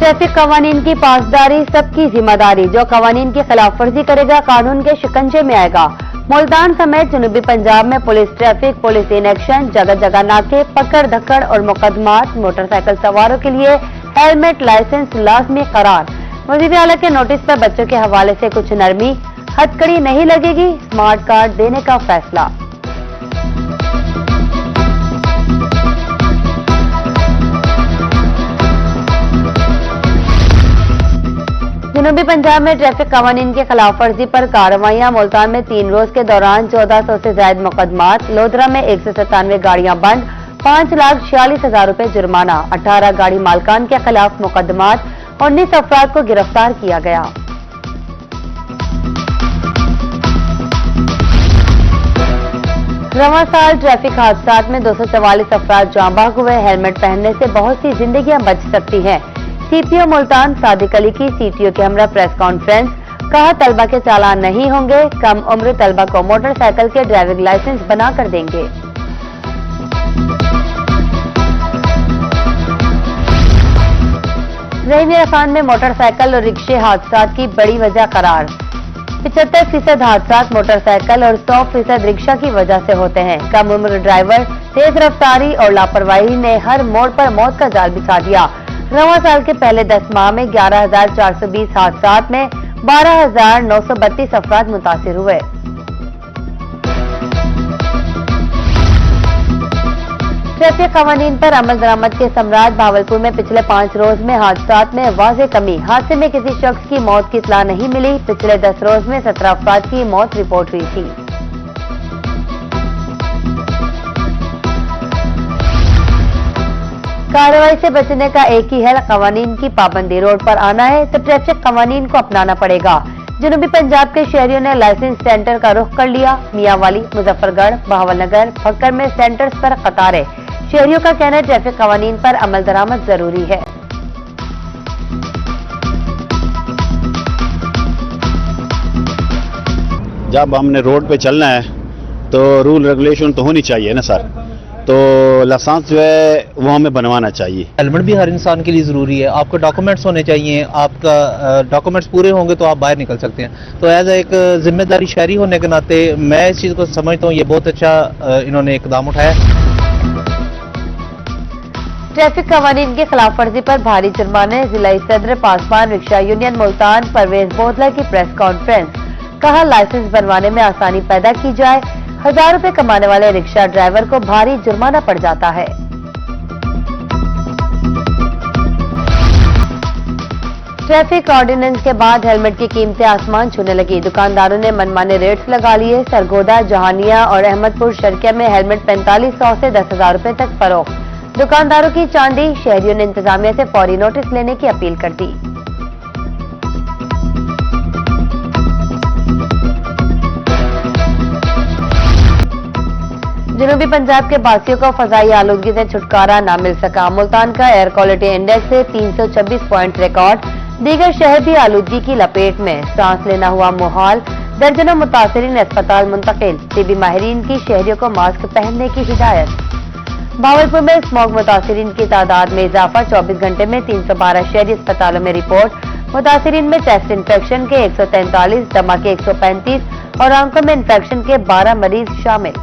Traffic कवानीन की पासदारी सबकी जिम्मेदारी। जो कवानीन की खिलाफ वर्जी करेगा कानून के शिकंजे में आएगा। मुल्तान समेत जनूबी पंजाब में पुलिस इन एक्शन, जगह जगह नाके, पकड़ धक्कड़ और मुकदमात। मोटरसाइकिल सवारों के लिए हेलमेट लाइसेंस लाजमी करार। वज़ीर आला के नोटिस पर बच्चों के हवाले से कुछ नरमी, हथकड़ी नहीं लगेगी, स्मार्ट कार्ड देने का फैसला। जनूबी पंजाब में ट्रैफिक कवानीन के खिलाफ वर्जी पर कार्रवाइयां। मुल्तान में 3 रोज के दौरान 1400 से ज्यादा मुकदमात। लोधरा में 197 गाड़ियां बंद, 5,46,000 रुपए जुर्माना। 18 गाड़ी मालकान के खिलाफ मुकदमात, 19 अफराद को गिरफ्तार किया गया। रवां साल ट्रैफिक हादसात में 244 अफराद जाँ बहक हुए। हेलमेट पहनने से बहुत सी जिंदगियां बच सकती हैं। सीपीओ मुल्तान सादिक अली की सीटीओ के हमरा प्रेस कॉन्फ्रेंस। कहा, तलबा के चालान नहीं होंगे, कम उम्र तलबा को मोटरसाइकिल के ड्राइविंग लाइसेंस बना कर देंगे। रहीम खान में मोटरसाइकिल और रिक्शे हादसात की बड़ी वजह करार। 75% हादसात मोटरसाइकिल और 100% रिक्शा की वजह से होते हैं। कम उम्र ड्राइवर, तेज रफ्तारी और लापरवाही ने हर मोड़ पर मौत का जाल बिछा दिया। रवां साल के पहले 10 माह में 11,420 हादसात में 12,932 अफराद मुतासिर हुए। ट्रैफिक कवानीन पर अमल दरामद के सम्राट। भावलपुर में पिछले 5 रोज में हादसात में वाज़ेह कमी। हादसे में किसी शख्स की मौत की इत्तला नहीं मिली। पिछले 10 रोज में 17 अफराद की मौत रिपोर्ट हुई थी। कार्रवाई से बचने का एक ही हल, कवानीन की पाबंदी। रोड पर आना है तो ट्रैफिक कवानीन को अपनाना पड़ेगा। जनूबी पंजाब के शहरियों ने लाइसेंस सेंटर का रुख कर लिया। मियांवाली, मुजफ्फरगढ़, बहावलनगर, फक्कर में सेंटर्स पर कतारें। शहरियों का कहना है ट्रैफिक कवानीन पर अमल दरामद जरूरी है। जब हमने रोड पे चलना है तो रूल रेगुलेशन तो होनी चाहिए ना सर, तो लाइसेंस जो है वो हमें बनवाना चाहिए। हेलमेट भी हर इंसान के लिए ज़रूरी है। आपके डॉक्यूमेंट्स होने चाहिए। आपका डॉक्यूमेंट्स पूरे होंगे तो आप बाहर निकल सकते हैं। तो एज एक जिम्मेदारी शहरी होने के नाते मैं इस चीज़ को समझता हूँ, ये बहुत अच्छा इन्होंने इकदाम उठाया। ट्रैफिक कवानीन की खिलाफ वर्जी पर भारी जुर्माने। जिला सदर पासवान रिक्शा यूनियन मुल्तान परवेज बोधला की प्रेस कॉन्फ्रेंस। कहा, लाइसेंस बनवाने में आसानी पैदा की जाए। 1000 रुपए कमाने वाले रिक्शा ड्राइवर को भारी जुर्माना पड़ जाता है। ट्रैफिक ऑर्डिनेंस के बाद हेलमेट की कीमतें आसमान छूने लगी। दुकानदारों ने मनमाने रेट्स लगा लिए। सरगोदा, जहानिया और अहमदपुर शर्किया में हेलमेट 4500 से 10,000 रुपए तक फरोख्त। दुकानदारों की चांदी। शहरियों ने इंतजामिया से फौरी नोटिस लेने की अपील कर दी। जनूबी पंजाब के बासियों को फजाई आलूगी से छुटकारा ना मिल सका। मुल्तान का एयर क्वालिटी इंडेक्स से 326 पॉइंट रिकॉर्ड। दीगर शहर भी आलूगी की लपेट में। सांस लेना हुआ मुहाल। दर्जनों मुतासरीन अस्पताल मुंतकिल। टीबी माहिरीन की शहरियों को मास्क पहनने की हिदायत। भावलपुर में स्मॉग मुतासरीन की तादाद में इजाफा। 24 घंटे में 312 शहरी अस्पतालों में रिपोर्ट। मुतासरीन में चेस्ट इन्फेक्शन के 143, दमा के 135 और आंखों में इन्फेक्शन के 12 मरीज शामिल।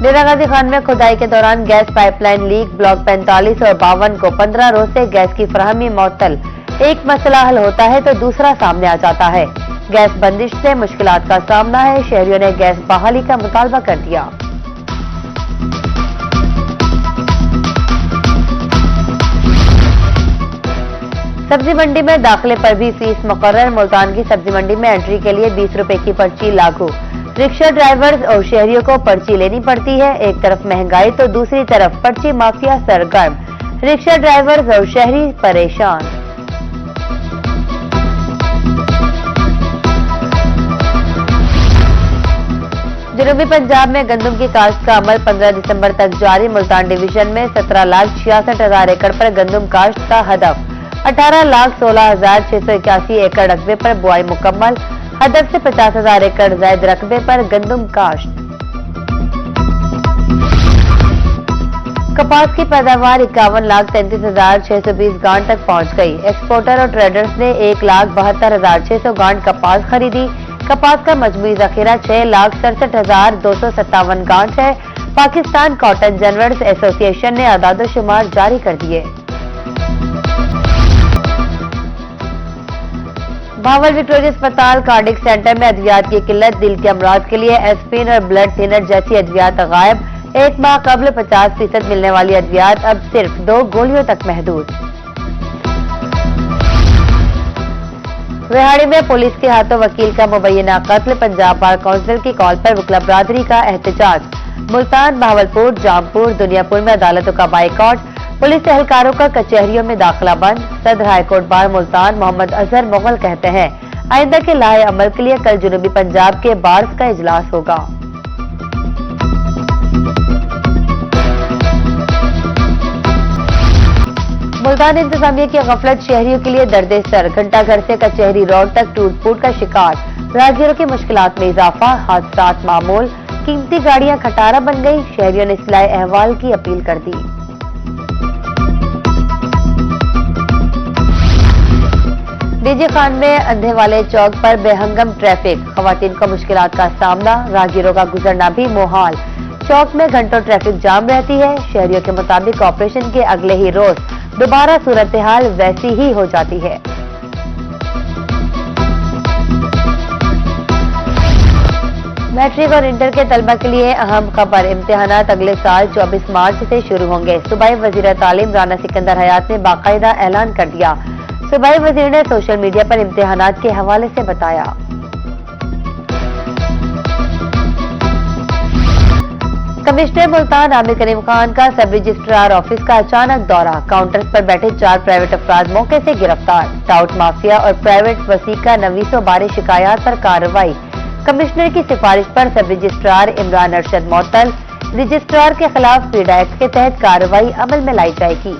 डेरा गाजी खान में खुदाई के दौरान गैस पाइपलाइन लीक। ब्लॉक 45 और 52 को 15 रोज से गैस की फराहमी मअतल। एक मसला हल होता है तो दूसरा सामने आ जाता है। गैस बंदिश से मुश्किलात का सामना है। शहरियों ने गैस बहाली का मुतालबा कर दिया। सब्जी मंडी में दाखिले पर भी फीस मुकर्रर। मुल्तान की सब्जी मंडी में एंट्री के लिए 20 रुपए की पर्ची लागू। रिक्शा ड्राइवर्स और शहरियों को पर्ची लेनी पड़ती है। एक तरफ महंगाई तो दूसरी तरफ पर्ची माफिया सरगर्म। रिक्शा ड्राइवर्स और शहरी परेशान। जनूबी पंजाब में गंदम की काश्त का अमल 15 दिसंबर तक जारी। मुल्तान डिवीजन में 17,66,000 एकड़ पर गंदम काश्त का हदफ। 18,16,681 एकड़ रकबे पर बुआई मुकम्मल। हदफ से 50,000 एकड़ जायद रकबे पर गंदम काश्त। कपास की पैदावार 51,33,620 गांठ तक पहुंच गई। एक्सपोर्टर और ट्रेडर्स ने 1,72,600 गांठ कपास खरीदी। कपास का मजमूई जखीरा 6,67,257 गांठ है। पाकिस्तान कॉटन जनरल्स एसोसिएशन ने आदादोशुमार जारी कर दिए। भावल विक्टोरिया अस्पताल कार्डिक सेंटर में अद्वियात की किल्लत, दिल के अमराज के लिए एस्पिरिन और ब्लड थिनर जैसी अद्वियात गायब। एक माह कबल 50% मिलने वाली अद्वियात अब सिर्फ 2 गोलियों तक महदूद। रेहाड़ी में पुलिस के हाथों वकील का मुबैना कत्ल, पंजाब बार काउंसिल की कॉल पर वकील बरादरी का एहतजाज। मुल्तान, भावलपुर, जामपुर, दुनियापुर में अदालतों का बाइकआउट। पुलिस एहलकारों का कचहरियों में दाखिला बंद। सदर हाईकोर्ट बार मुल्तान मोहम्मद अजहर मुगल कहते हैं आइंदा के लाहे अमल के लिए कल जुनूबी पंजाब के बार्स का इजलास होगा। मुल्तान इंतजामिया की गफलत शहरियों के लिए दर्दे सर, घंटाघर से कचहरी रोड तक टूट फूट का शिकार। राहगीरों की मुश्किलात में इजाफा, हादसात मामूल, कीमती गाड़ियां खटारा बन गई। शहरियों ने इस्लाह अहवाल की अपील कर दी। डीजे खान में अंधे वाले चौक पर बेहंगम ट्रैफिक, खवातीन को मुश्किलात का सामना, राहगीरों का गुजरना भी मुहाल। चौक में घंटों ट्रैफिक जाम रहती है। शहरियों के मुताबिक ऑपरेशन के अगले ही रोज दोबारा सूरत हाल वैसी ही हो जाती है। मैट्रिक और इंटर के तलबा के लिए अहम खबर, इम्तिहानात अगले साल 24 मार्च से शुरू होंगे। सूबाई वजीर तालीम राना सिकंदर हयात ने बाकायदा ऐलान कर दिया। सूबाई वजीर ने सोशल मीडिया पर इम्तिहानात के हवाले से बताया। कमिश्नर मुल्तान आमिर करीम खान का सब रजिस्ट्रार ऑफिस का अचानक दौरा, काउंटर्स पर बैठे 4 प्राइवेट अफराद मौके से गिरफ्तार। टाउट माफिया और प्राइवेट वसीका नवीसों बारे शिकायत पर कार्रवाई। कमिश्नर की सिफारिश पर सब रजिस्ट्रार इमरान अरशद मुअत्तल, रजिस्ट्रार के खिलाफ पीडा एक्ट के तहत कार्रवाई अमल में लाई जाएगी।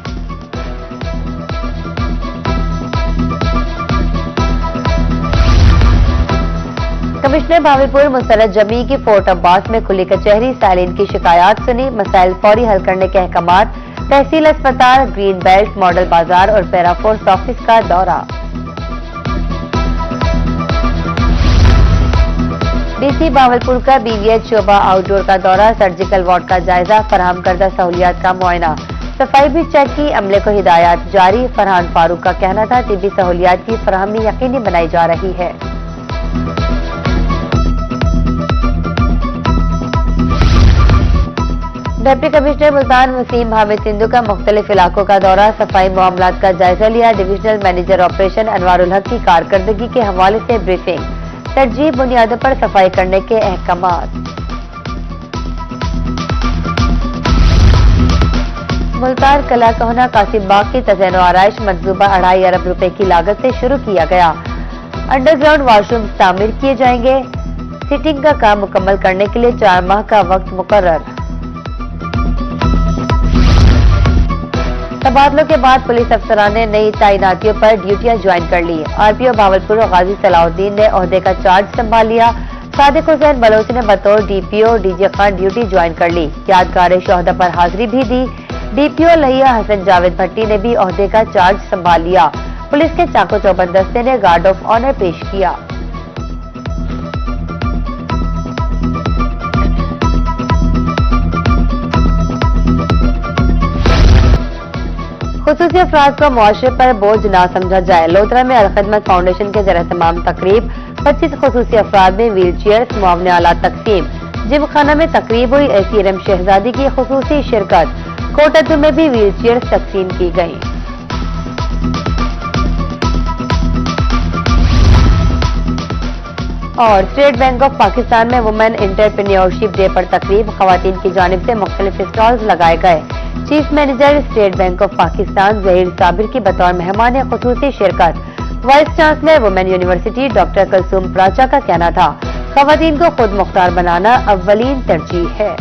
कमिश्नर भावलपुर मुस्तरद जमी की फोर्ट अब्बास में खुली कचहरी, साइलिन की शिकायत सुनी, मसाइल फौरी हल करने के अहकामात। तहसील अस्पताल, ग्रीन बेल्ट, मॉडल बाजार और पैराफोर्स ऑफिस का दौरा। डीसी भावलपुर का बीवीएच शोभा आउटडोर का दौरा, सर्जिकल वार्ड का जायजा, फराहम करदा सहूलियात का मुआयना, सफाई भी चेक की, अमले को हिदायत जारी। फरहान फारूक का कहना था तिब्बी सहूलियात की फराहमी यकीनी बनाई जा रही है। डिप्टी कमिश्नर मुल्तान वसीम हामिद सिंधु का मुख्तलिफ इलाकों का दौरा, सफाई मामलात का जायजा लिया। डिविजनल मैनेजर ऑपरेशन अनवारुल हक की कारकर्दगी के हवाले से ब्रीफिंग, तरजीह बुनियादों पर सफाई करने के अहकामात। मुल्तान कला कहना कासिम बाग की तज़ीन आराइश मंसूबा 2.5 अरब रुपए की लागत से शुरू किया गया। अंडरग्राउंड वॉशरूम तामीर किए जाएंगे। सिटिंग का काम मुकम्मल करने के लिए 4 माह का वक्त मुकर्रर। तबादलों के बाद पुलिस अफसरान ने नई तैनातियों पर ड्यूटियां ज्वाइन कर ली। आरपीओ भावलपुर गाजी सलाउद्दीन ने ओहदे का चार्ज संभाल लिया। सादिक हुसैन बलोच ने बतौर DPO DJ Khan duty join कर ली। यादगार शोहदा पर हाजिरी भी दी। डीपीओ लहिया हसन जावेद भट्टी ने भी ओहदे का चार्ज संभाल लिया। पुलिस के चाको चौबंद दस्ते ने गार्ड ऑफ ऑनर पेश किया। खुसूसी अफराद को मुआशरे पर बोझ ना समझा जाए। लोधरा में अलखदमत फाउंडेशन के ज़रिए तमाम तकरीब, 25 खुसूसी अफराद में व्हील चेयर, मुआवने आलात तकसीम। जिम खाना में तकरीब हुई। एसीएम शहजादी की खुसूसी शिरकत। कोटद्दू में भी व्हील चेयर तकसीम की गई। और स्टेट बैंक ऑफ पाकिस्तान में वुमेन एंटरप्रेन्योरशिप डे पर तकरीब, खवातीन की जानिब से मुख्तलिफ स्टॉल्स लगाए गए। Chief manager State Bank of Pakistan Zaheer Sabir की बतौर मेहमान खुसूसी शिरकत। Vice chancellor women university doctor Kalsoom Pracha का कहना था खवातीन को खुद मुख्तार बनाना अव्वलीन तरजीह है।